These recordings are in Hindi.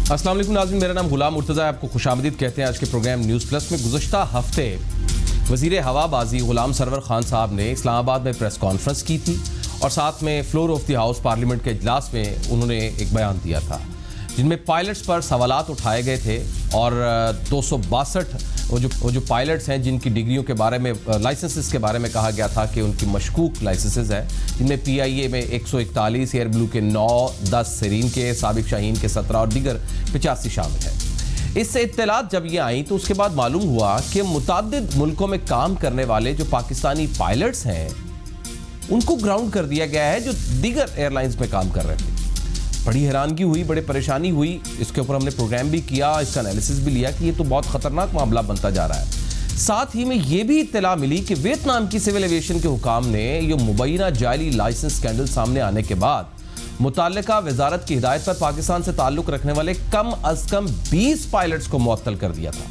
अस्सलाम वालेकुम नाज़रीन, मेरा नाम गुलाम मुर्तज़ा है। आपको खुशामदीद कहते हैं आज के प्रोग्राम न्यूज़ प्लस में। गुज़श्ता हफ्ते वज़ीर हवाबाजी गुलाम सरवर खान साहब ने इस्लामाबाद में प्रेस कॉन्फ्रेंस की थी और साथ में floor of the house parliament के इजलास में उन्होंने एक बयान दिया था जिनमें पायलट्स पर सवालात उठाए गए थे और 262 वो जो पायलट्स हैं जिनकी डिग्रियों के बारे में, लाइसेंसेस के बारे में कहा गया था कि उनकी मशकूक लाइसेंसेस हैं, जिनमें PIA में 141, एयर ब्लू के 9, 10 सेरीन के, साबिक शाहीन के 17 और दीगर 85 शामिल हैं। इससे इत्तलात जब ये आई तो उसके बाद मालूम हुआ कि मुतअद्दिद मुल्कों में काम करने वाले जो पाकिस्तानी पायलट्स हैं उनको ग्राउंड कर दिया गया है जो दीगर एयरलाइंस में काम कर रहे थे। बड़ी हैरानगी हुई, बड़ी परेशानी हुई। इसके ऊपर हमने प्रोग्राम भी किया, इसका एनालिसिस भी लिया कि ये तो बहुत ख़तरनाक मामला बनता जा रहा है। साथ ही में ये भी इत्तला मिली कि वियतनाम की सिविल एविएशन के हुकाम ने ये मुबैना जाली लाइसेंस स्कैंडल सामने आने के बाद मुताल्लिका वजारत की हिदायत पर पाकिस्तान से ताल्लुक़ रखने वाले कम अज़ कम 20 पायलट्स को मुअत्तल कर दिया था।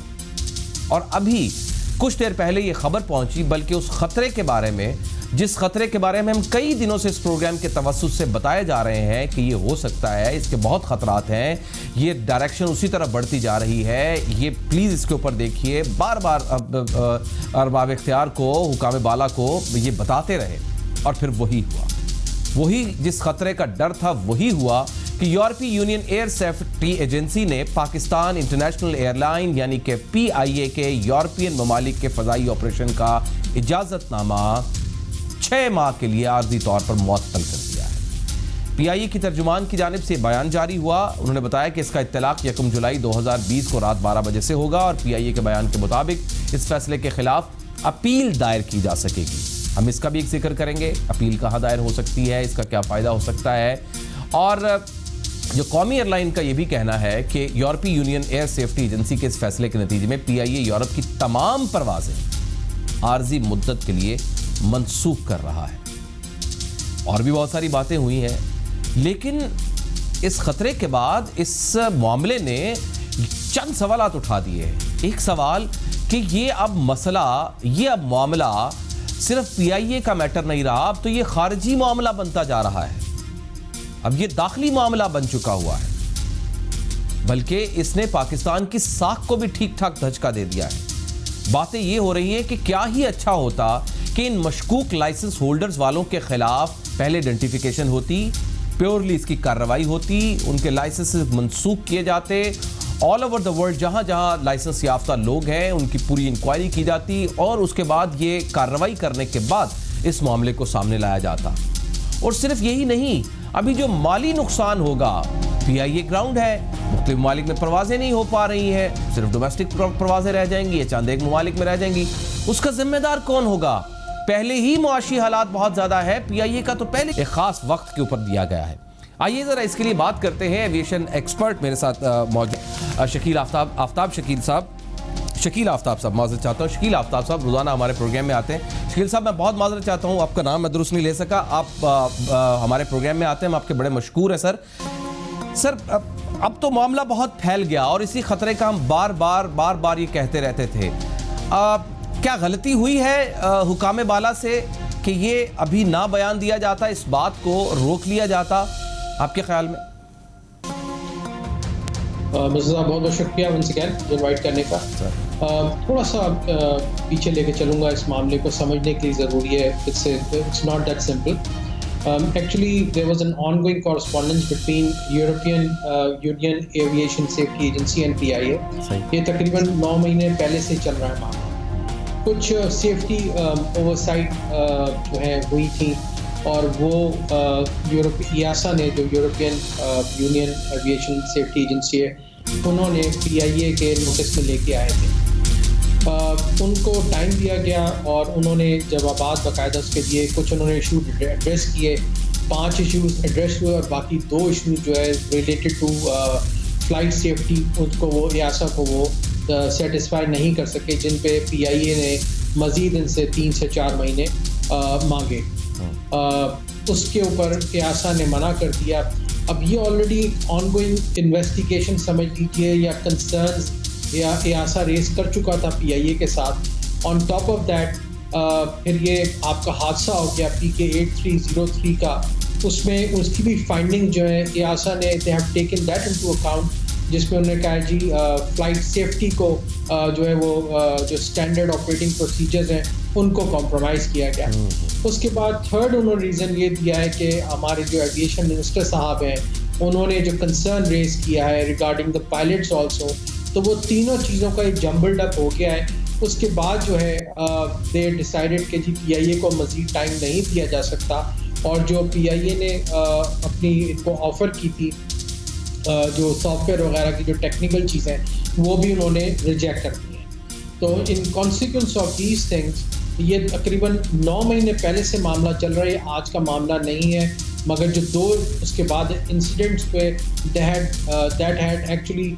और अभी कुछ देर पहले ये खबर पहुंची, बल्कि उस खतरे के बारे में जिस खतरे के बारे में हम कई दिनों से इस प्रोग्राम के तवस्सुत से बताए जा रहे हैं कि ये हो सकता है, इसके बहुत खतरात हैं, ये डायरेक्शन उसी तरह बढ़ती जा रही है, ये प्लीज़ इसके ऊपर देखिए। बार बार अरबाब इख्तियार को, हुकाम बाला को ये बताते रहे और फिर वही हुआ। वही जिस खतरे का डर था वही हुआ कि यूरोपीय यूनियन एयर सेफ्टी एजेंसी ने पाकिस्तान इंटरनेशनल एयरलाइन यानी कि PIA के यूरोपियन ममालिक के फ़ज़ाई ऑपरेशन का इजाज़तनामा 6 माह के लिए आर्जी तौर पर मुअत्तल कर दिया है। PIA की तर्जुमान की जानिब से बयान जारी हुआ। उन्होंने बताया कि इसका इत्तलाक़ 1 जुलाई 2020 को रात 12 बजे से होगा और PIA के बयान के मुताबिक इस फैसले के खिलाफ अपील दायर की जा सकेगी। हम इसका भी एक जिक्र करेंगे, अपील कहाँ दायर हो सकती है, इसका क्या फ़ायदा हो सकता है। और जो कौमी एयरलाइन का ये भी कहना है कि यूरोपीय यूनियन एयर सेफ्टी एजेंसी के इस फैसले के नतीजे में PIA यूरोप की तमाम परवाज़ें आर्जी मुद्दत के लिए मनसूख कर रहा है। और भी बहुत सारी बातें हुई हैं, लेकिन इस खतरे के बाद इस मामले ने चंद सवालात उठा दिए हैं। एक सवाल कि ये अब मामला सिर्फ PIA का मैटर नहीं रहा, अब तो ये खारजी मामला बनता जा रहा है। अब ये दाखिली मामला बन चुका हुआ है, बल्कि इसने पाकिस्तान की साख को भी ठीक ठाक धचका दे दिया है। बातें ये हो रही हैं कि क्या ही अच्छा होता कि इन मशकूक लाइसेंस होल्डर्स वालों के खिलाफ पहले आइडेंटिफिकेशन होती, प्योरली इसकी कार्रवाई होती, उनके लाइसेंस मनसूख किए जाते, ऑल ओवर द वर्ल्ड जहां जहां लाइसेंस याफ्ता लोग हैं उनकी पूरी इंक्वायरी की जाती और उसके बाद ये कार्रवाई करने के बाद इस मामले को सामने लाया जाता। और सिर्फ यही नहीं, अभी जो माली नुकसान होगा, PIA ग्राउंड है, मुख्तलिफ ममालिक में परवाजें नहीं हो पा रही हैं, सिर्फ डोमेस्टिक परवाजें रह जाएंगी या चंद एक ममालिक में रह जाएंगी, उसका जिम्मेदार कौन होगा? पहले ही मुआशी हालात बहुत ज़्यादा है, PIA का तो पहले एक ख़ास वक्त के ऊपर दिया गया है। आइए ज़रा इसके लिए बात करते हैं। एविएशन एक्सपर्ट मेरे साथ मौजूद शकील आफ्ताब साहब, माज़रत चाहता हूँ। शकील आफ्ताब साहब रोज़ाना हमारे प्रोग्राम में आते हैं। शकील साहब, मैं बहुत माज़रत चाहता हूँ, आपका नाम मैं दुरुस्त नहीं ले सका। आप हमारे प्रोग्राम में आते हैं, हम आपके बड़े मशकूर हैं सर। अब तो मामला बहुत फैल गया और इसी खतरे का हम बार बार ये कहते रहते थे। क्या गलती हुई है हुकाम बाला से कि ये अभी ना बयान दिया जाता, इस बात को रोक लिया जाता, आपके ख्याल में? बहुत बहुत शुक्रिया वंस अगेन इनवाइट करने का। थोड़ा सा पीछे लेके चलूँगा, इस मामले को समझने के लिए ज़रूरी है। It's not that simple. Actually, there was an ongoing correspondence between European Union Aviation Safety Agency and PIA. ये तकरीबन 9 महीने पहले से चल रहा है मामला। कुछ सेफ्टी ओवरसाइट जो है हुई थी और वो EASA ने, जो European union aviation safety agency है, उन्होंने PIA के नोटिस में लेके आए थे। उनको टाइम दिया गया और उन्होंने जवाबात बाकायदा उसके दिए। कुछ उन्होंने इशू एड्रेस किए, 5 इशूज़ एड्रेस हुए और बाकी 2 इशू जो है रिलेटेड टू फ्लाइट सेफ्टी, उसको वो EASA को वो सेटिस्फाई नहीं कर सके, जिन पे PIA ने मज़ीद इनसे 3 से 4 महीने मांगे। उसके ऊपर EASA ने मना कर दिया। अब ये ऑलरेडी ऑनगोइंग इन्वेस्टिगेशन समझ लीजिए या कंसर्न्स या EASA रेस कर चुका था PIA के साथ। ऑन टॉप ऑफ दैट फिर ये आपका हादसा हो गया PK 8303 का, उसमें उसकी भी फाइंडिंग जो है EASA ने, they have taken that into account, जिसमें उन्होंने कहा जी फ्लाइट सेफ्टी को जो है वो जो स्टैंडर्ड ऑपरेटिंग प्रोसीजर्स हैं उनको कॉम्प्रोमाइज़ किया गया। उसके बाद थर्ड उन्होंने रीज़न ये दिया है कि हमारे जो एविएशन मिनिस्टर साहब हैं उन्होंने जो कंसर्न रेज किया है रिगार्डिंग द पायलट्स ऑल्सो, तो वो तीनों चीज़ों का एक जम्बल्ड अप हो गया है। उसके बाद जो है दे डिसाइडेड कि जी PIA को मज़ीद टाइम नहीं दिया जा सकता, और जो PIA ने अपनी इनको ऑफ़र की थी जो सॉफ्टवेयर वगैरह की जो टेक्निकल चीज़ें वो भी उन्होंने रिजेक्ट कर दी हैं। तो in consequence of these things ये तकरीबन 9 महीने पहले से मामला चल रहा है, आज का मामला नहीं है, मगर जो दो उसके बाद इंसिडेंट्स पे दैट हैड एक्चुअली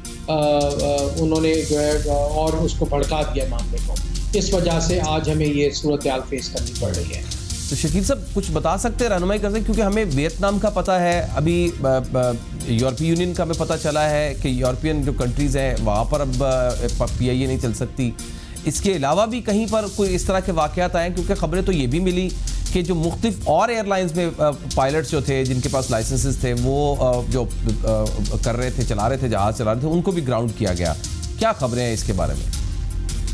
उन्होंने जो है और उसको भड़का दिया मामले को। इस वजह से आज हमें ये सूरत हाल फेस करनी पड़ रही है। तो शकील साहब कुछ बता सकते हैं, रहनुमाई कर सकते हैं, क्योंकि हमें वियतनाम का पता है, अभी यूरोपीय यूनियन का हमें पता चला है कि यूरोपियन जो कंट्रीज़ हैं वहाँ पर अब PIA नहीं चल सकती। इसके अलावा भी कहीं पर कोई इस तरह के वाक़यात आए, क्योंकि ख़बरें तो ये भी मिली कि जो मुख्तलिफ और एयरलाइंस में पायलट्स जो थे जिनके पास लाइसेंसेस थे वो जो कर रहे थे, चला रहे थे, जहाज़ चला रहे थे, उनको भी ग्राउंड किया गया। क्या खबरें हैं इसके बारे में?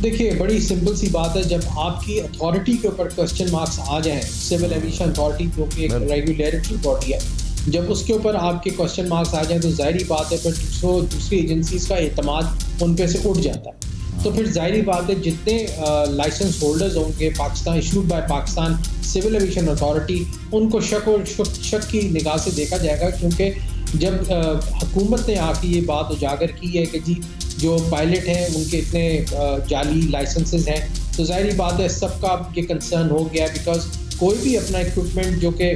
देखिए बड़ी सिंपल सी बात है, जब आपकी अथॉरिटी के ऊपर क्वेश्चन मार्क्स आ जाएं, सिविल एविएशन अथॉरिटी जो कि एक रेगुलेटरी बॉडी है, जब उसके ऊपर आपके क्वेश्चन मार्क्स आ जाएं तो जाहिर बात है फिर दूसरी एजेंसीज का एतमाद उन पे से उठ जाता है। तो फिर जाहिर बात है जितने लाइसेंस होल्डर्स होंगे Pakistan issued by Pakistan civil aviation authority, उनको शक की निगाह से देखा जाएगा, क्योंकि जब हुकूमत ने आके ये बात उजागर की है कि जी जो पायलट हैं उनके इतने जाली लाइसेंसेस हैं, तो जाहिर बात है सबका ये कंसर्न हो गया, बिकॉज कोई भी अपना इक्विपमेंट जो कि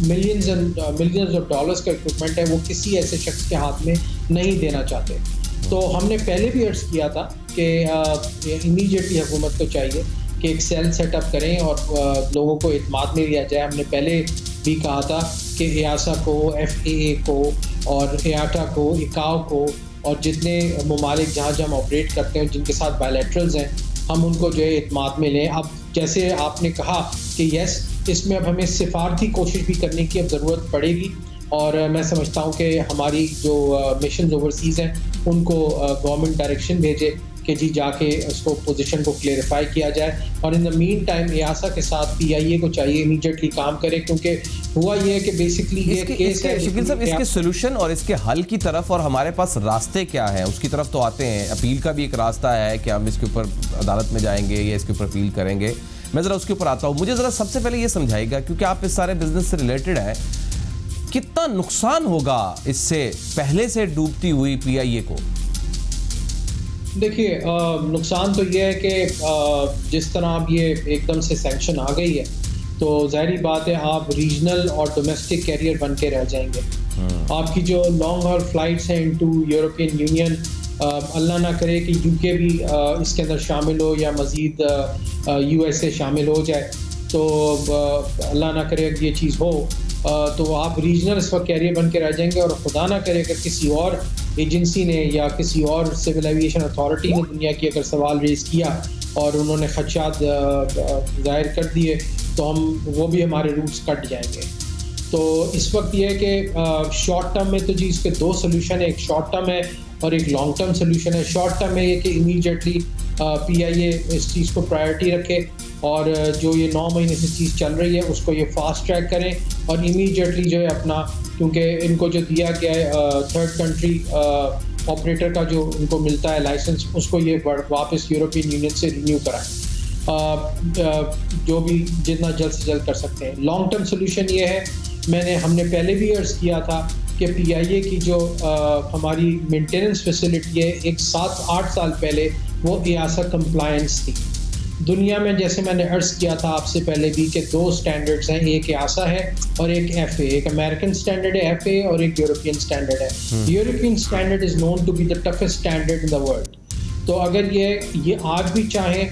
मिलियंस ऑफ डॉलर्स का इक्विपमेंट है वो किसी ऐसे शख्स के हाथ में नहीं देना चाहते। तो हमने पहले भी अर्ज़ किया था कि इमीडिएटली हुकूमत को चाहिए कि एक सेल सेटअप करें और लोगों को इत्मीनान में लिया जाए। हमने पहले भी कहा था कि EASA को, FAA को और EATA को, ICAO को और जितने ममालिक जहाँ हम ऑपरेट करते हैं जिनके साथ बायलैटरल्स हैं, हम उनको जो है इत्मीनान में लें। अब जैसे आपने कहा कि यस, इसमें अब हमें सिफारती कोशिश भी करने की अब ज़रूरत पड़ेगी, और मैं समझता हूँ कि हमारी जो मिशन ओवरसीज़ हैं उनको गवर्नमेंट डायरेक्शन भेजे कि जी जाके उसको पोजीशन को क्लेरिफाई किया जाए, और in the mean time EASA के साथ PIA को चाहिए इमीडिएटली काम करे, क्योंकि हुआ ये है कि बेसिकली ये केस है। शकील साहब इसके सोल्यूशन और इसके हल की तरफ और हमारे पास रास्ते क्या हैं उसकी तरफ तो आते हैं। अपील का भी एक रास्ता है कि हम इसके ऊपर अदालत में जाएंगे या इसके ऊपर अपील करेंगे। मैं ज़रा उसके ऊपर आता हूँ। मुझे ज़रा सबसे पहले ये समझाइएगा, क्योंकि आप इस सारे बिजनेस से रिलेटेड हैं, कितना नुकसान होगा इससे पहले से डूबती हुई PIA को? देखिए नुकसान तो ये है कि जिस तरह अब ये एकदम से सैंक्शन आ गई है तो जाहिर बात है आप रीजनल और डोमेस्टिक कैरियर बन के रह जाएंगे। आपकी जो लॉन्ग हॉल फ्लाइट्स हैं इनटू यूरोपियन यूनियन, अल्लाह ना करे कि UK भी इसके अंदर शामिल हो या मज़ीद USA शामिल हो जाए, तो अल्लाह ना करे अगर ये चीज़ हो तो आप रीजनल इस वक्त कैरियर बन के रह जाएंगे, और खुदा ना करे अगर किसी और एजेंसी ने या किसी और सिविल एविएशन अथॉरिटी ने दुनिया की अगर सवाल रेज़ किया और उन्होंने खदशात ज़ाहिर कर दिए तो हम वो भी हमारे रूट्स कट जाएंगे। तो इस वक्त ये है कि शॉर्ट टर्म में तो जी इसके दो सोल्यूशन है, एक शॉर्ट टर्म है और एक लॉन्ग टर्म सोल्यूशन है। शॉर्ट टर्म में ये कि इमीडिएटली PIA इस चीज़ को प्रायोरिटी रखे, और जो ये 9 महीने से चीज़ चल रही है उसको ये फास्ट ट्रैक करें और इमीडिएटली जो है अपना, क्योंकि इनको जो दिया गया है थर्ड कंट्री ऑपरेटर का जो उनको मिलता है लाइसेंस, उसको ये वापस यूरोपियन यूनियन से रिन्यू कराएं, जो भी जितना जल्द से जल्द कर सकते हैं। लॉन्ग टर्म सोल्यूशन ये है, हमने पहले भी अर्ज़ किया था कि PIA की जो हमारी मेंटेनेंस फैसिलिटी है, एक 7-8 साल पहले वो EASA कंप्लायंस थी। दुनिया में जैसे मैंने अर्ज़ किया था आपसे पहले भी कि 2 स्टैंडर्ड्स हैं, एक EASA है और एक FAA। एक अमेरिकन स्टैंडर्ड है FAA और एक यूरोपियन स्टैंडर्ड है। European standard is known to be the toughest standard in the world. तो अगर ये आज भी चाहें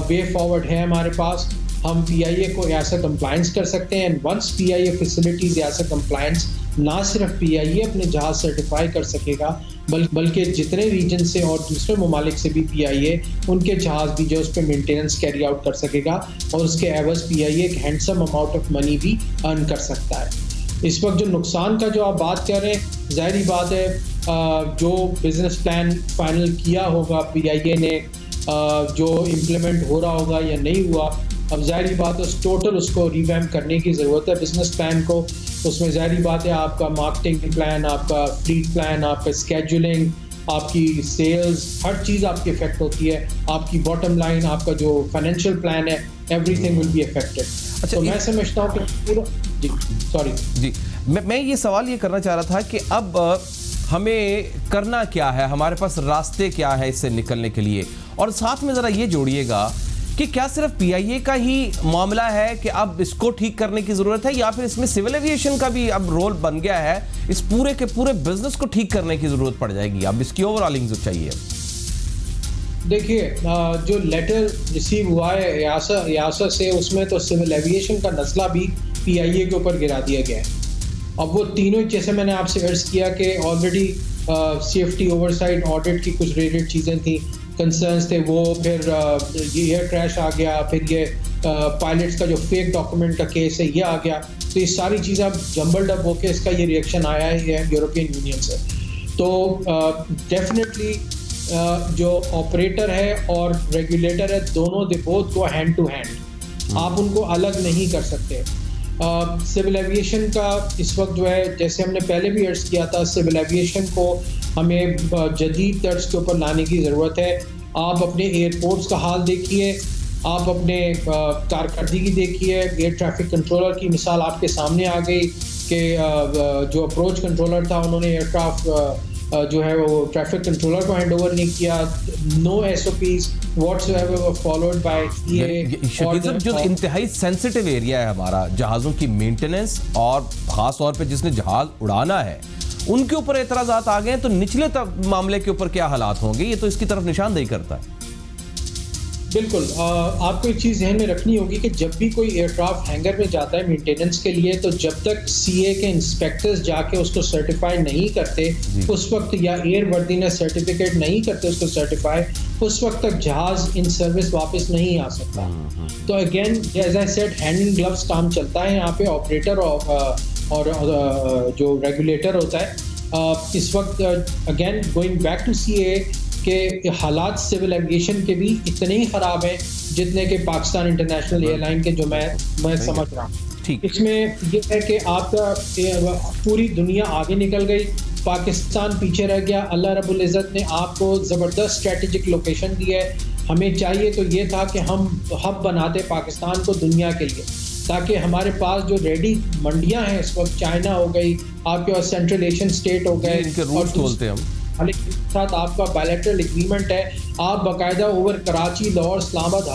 वे फॉरवर्ड है हमारे पास, हम PIA को EASA कंप्लायंस कर सकते हैं। And once PIA facilities EASA compliance, ना सिर्फ PIA अपने जहाज़ सर्टिफाई कर सकेगा बल्कि जितने रीजन से और दूसरे ममालिक से भी PIA उनके जहाज़ भी जो उस पर मेंटेनेंस कैरी आउट कर सकेगा, और उसके एवज़ PIA एक हैंडसम अमाउंट ऑफ मनी भी अर्न कर सकता है। इस वक्त जो नुकसान का जो आप बात कर रहे हैं, ज़ाहिर बात है जो बिजनेस प्लान फाइनल किया होगा PIA ने, जो इम्प्लीमेंट हो रहा होगा या नहीं हुआ, अब ज़ाहिर बात है टोटल उसको रिवैम्प करने की ज़रूरत है बिजनेस प्लान को। उसमें ज़ाहिर बात है आपका मार्केटिंग प्लान, आपका फ्लीट प्लान, आपका स्केजुलिंग, आपकी सेल्स, हर चीज़ आपकी इफेक्ट होती है। आपकी बॉटम लाइन, आपका जो फाइनेंशियल प्लान है, एवरीथिंग विल बी अफेक्टेड। अच्छा, तो मैं समझता हूँ कि पूरा जी मैं ये सवाल ये करना चाह रहा था कि अब हमें करना क्या है, हमारे पास रास्ते क्या है इससे निकलने के लिए, और साथ में ज़रा ये जोड़िएगा कि क्या सिर्फ PIA का ही मामला है कि अब इसको ठीक करने की ज़रूरत है, या फिर इसमें सिविल एविएशन का भी अब रोल बन गया है, इस पूरे के पूरे बिजनेस को ठीक करने की ज़रूरत पड़ जाएगी, अब इसकी ओवरऑलिंग जो चाहिए। देखिए, जो लेटर रिसीव हुआ है यासा से, उसमें तो सिविल एविएशन का मसला भी PIA के ऊपर गिरा दिया गया है। अब वो तीनों, जैसे मैंने आपसे अर्ज किया कि ऑलरेडी सेफ्टी ओवरसाइट ऑडिट की कुछ रिलेटेड चीज़ें थी, कंसर्न्स थे, वो फिर ये एयर क्रैश आ गया, फिर ये पायलट्स का जो फेक डॉक्यूमेंट का केस है ये आ गया। तो ये सारी चीज़ें अब जम्बल्ड अप होके इसका ये रिएक्शन आया है यूरोपियन यूनियन से। तो डेफिनेटली जो ऑपरेटर है और रेगुलेटर है, दोनों they both go hand to hand, आप उनको अलग नहीं कर सकते। सिविल एविएशन का इस वक्त जो है, जैसे हमने पहले भी अर्ज किया था, सिविल एविएशन को हमें जदीद तर्ज के ऊपर लाने की ज़रूरत है। आप अपने एयरपोर्ट्स का हाल देखिए, आप अपने कारकर्दगी देखिए। एयर ट्रैफिक कंट्रोलर की मिसाल आपके सामने आ गई कि जो अप्रोच कंट्रोलर था, उन्होंने एयरक्राफ्ट जो है वो ट्रैफिक कंट्रोलर को हैंड ओवर नहीं किया। No SOPs whatsoever were followed by EA। जो इंतहाई सेंसिटिव एरिया है हमारा, जहाज़ों की मेंटेनेंस, और ख़ास तौर पे जिसने जहाज़ उड़ाना है, उनके ऊपर एतराज़ात आ गए, तो निचले मामले के ऊपर क्या हालात होंगे, ये तो इसकी तरफ निशानदेही करता है। बिल्कुल, आपको एक चीज़ ध्यान में रखनी होगी कि जब भी कोई एयरक्राफ्ट हैंगर में जाता है मेंटेनेंस के लिए, तो जब तक CA के इंस्पेक्टर्स जाके उसको सर्टिफाई नहीं करते उस वक्त, या एयर वर्दीनेस सर्टिफिकेट नहीं करते उसको सर्टिफाई, उस वक्त तक जहाज इन सर्विस वापस नहीं आ सकता। तो again as I said, hand in gloves काम चलता है यहाँ पे। ऑपरेटर और जो रेगुलेटर होता है, इस वक्त again going back to CA के हालात सिविल एविएशन के भी इतने ही ख़राब हैं जितने कि पाकिस्तान इंटरनेशनल एयरलाइन के, जो मैं समझ रहा हूँ। इसमें ये है कि आपका पूरी दुनिया आगे निकल गई, पाकिस्तान पीछे रह गया। अल्लाह रब्बुल इज़्ज़त ने आपको ज़बरदस्त स्ट्रेटेजिक लोकेशन दी है। हमें चाहिए तो ये था कि हम हब बनाते पाकिस्तान को दुनिया के लिए, ताकि हमारे पास जो रेडी मंडियाँ हैं इस वक्त, चाइना हो गई, आपके पास सेंट्रल एशियन स्टेट हो गए, इनके रूल्स बोलते हैं हम, साथ आपका बायलैटरल एग्रीमेंट है। आप बाकायदा ओवर कराची, लाहौर, इस्लामाबाद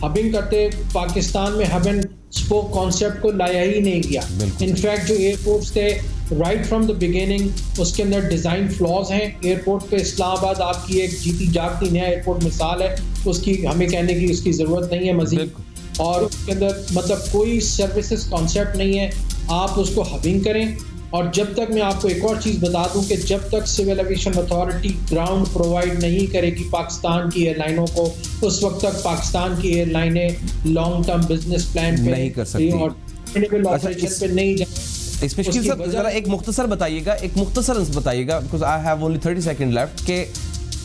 हबिंग करते पाकिस्तान में हब एंड स्पोक कॉन्सेप्ट को लाया ही नहीं गया। इनफैक्ट जो एयरपोर्ट्स थे राइट फ्रॉम द बिगिनिंग, उसके अंदर डिज़ाइन फ्लॉज हैं। एयरपोर्ट पे इस्लामाबाद आपकी एक जीती जागती नया एयरपोर्ट मिसाल है, उसकी हमें कहने की उसकी ज़रूरत नहीं है मज़ीद। और उसके अंदर मतलब कोई सर्विसेज कॉन्सेप्ट नहीं है। आप उसको हबिंग करें। और जब तक, मैं आपको एक और चीज़ बता दूं कि जब तक civil aviation authority ground provide नहीं करेगी पाकिस्तान की एयरलाइनों को, उस वक्त तक पाकिस्तान की एयरलाइनें लॉन्ग टर्म बिजनेस प्लान पे नहीं कर सकती और ऑपरेशन पे नहीं जा। इसमें जरा एक मुख्तसर बताइएगा, because I have only 30 second left, कि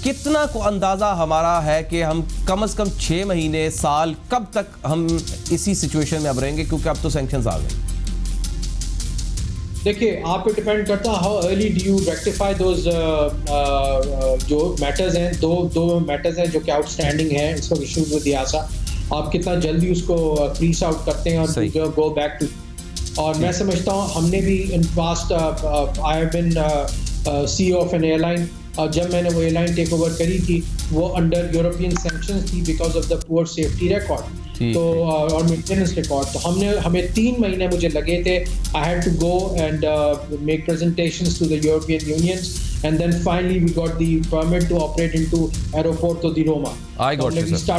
कितना को अंदाज़ा हमारा है कि हम कम से कम 6 महीने, साल, कब तक हम इसी सिचुएशन में अब रहेंगे, क्योंकि अब तो सैंक्शंस आ गए। देखिए, आप पे डिपेंड करता है how early do you rectify those जो मैटर्स हैं। दो मैटर्स हैं जो कि आउटस्टैंडिंग हैं इस वक्त इशूज विद यासा। आप कितना जल्दी उसको फ्रीज आउट करते हैं और गो बैक टू। और मैं समझता हूँ हमने भी in past, I have been CEO of an airline, जब मैंने वो एयरलाइन टेक ओवर करी थी, वो अंडर यूरोपियन सैंक्शंस थी because of the poor safety record तो और मेंटेनेंस रिकॉर्ड। तो हमें 3 महीने मुझे लगे थे। I had to go and make presentations to the European unions, and then finally we got the permit to operate into Aeroporto di Roma. I got you, sir.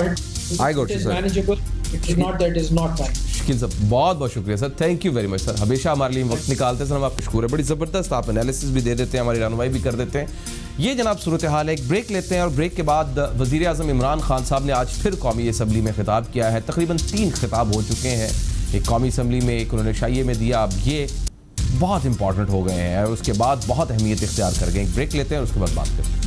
I got you, sir. Manageable. It is not that it is not fine. Shakeel साहब, बहुत बहुत शुक्रिया sir, thank you very much sir. हमेशा हमारे लिए वक्त निकालते हैं सर, हम आपको शुक्र है। बड़ी ज़बरदस्त आप एनालिसिस भी दे देते हैं, हमारी रहनुमाई भी कर देते हैं। ये जनाब सूरत हाल है। एक ब्रेक लेते हैं और ब्रेक के बाद वज़ीर आज़म इमरान खान साहब ने आज फिर कौमी असम्बली में खिताब किया है। तकरीबन 3 खिताब हो चुके हैं। एक कौमी असम्बली में, एक उन्होंने शाइए में दिया, अब ये बहुत इंपॉर्टेंट हो गए हैं और उसके बाद बहुत अहमियत इख्तियार कर गए हैं। ब्रेक लेते हैं और उसके बाद बात करते हैं।